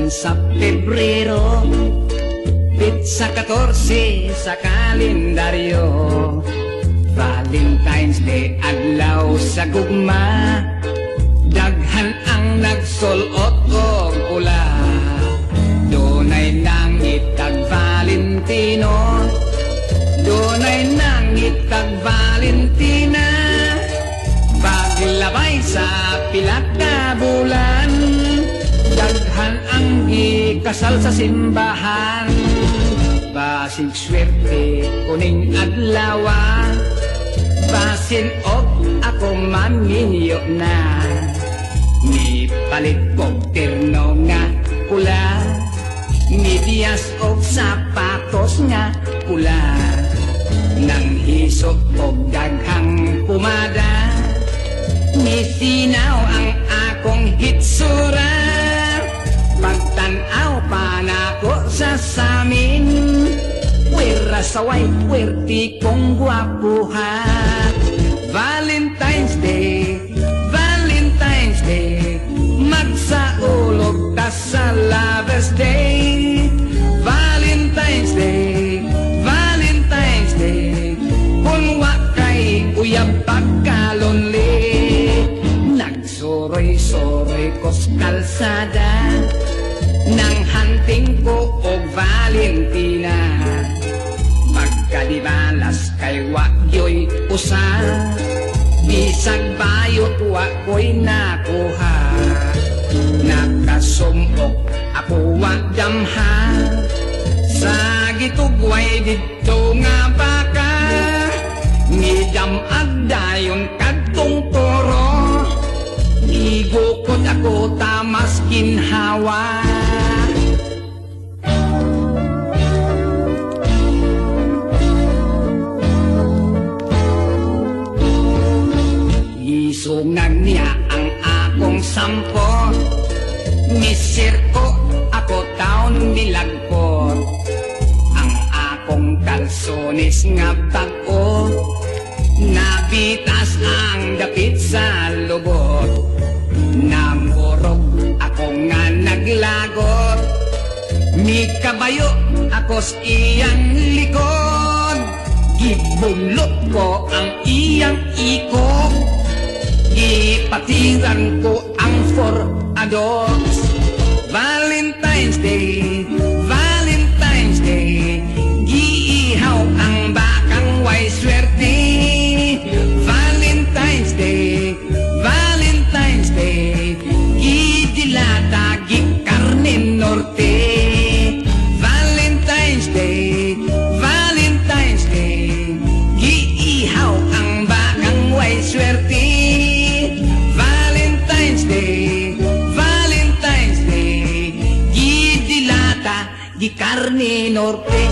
bulan sa Pebrero, Pitsa 14 sa kalendaryo, Valentine's Day adlaw sa gugma, daghan ang nagsulot og pula, dunay nangitag Valentino, dunay nangitag Valentina, paglabay sa pilat na bulan, daghan ang gikasal sa simbahan. Basig swerte kuning adlawa, basin og ako maminyo na, ni palit og terno nga pula, ni dias og sapatos nga pula, nang hisok og daghang pumada, ni sinaw ang akong hitsura, pagtanaw pa nako sa samin, puwera saway puwerti kong gwapuha. Valentine's Day, Valentine's Day, magsaulog ta sa Lover's Day. Valentine's Day, Valentine's Day, kung wakay uyab pagkalonli, nagsuroy-suroy ko's kalsada, nang hunting ko og Valentina, magkadibalas kay wakyo'y usa, bisag bayot wako'y nakuha, nakasumok ako wagdamha, sa gitugway dito nga baka, ngidam agdayon kadtong toro, igukod ako tamas kinhawa. Isungan niya ang akong sampo, misirko ako taon nilagpot, ang akong kalsonis nga bago, nabitas ang dapit sa lubot, namurog ako nga naglagot, mi kabayo akos iyang likod, gibunlot ko ang iyang ikot, ipatiran ko ang for-adults. Valentine's Day, Valentine's Day, giihaw ang bakang way swerte. Valentine's Day, Valentine's Day, gidilata gikarne norte. Valentine's Day, Valentine's Day, giihaw ang bakang way swerte. Valentine's Day, Valentine's Day, gidilata gikarne norte.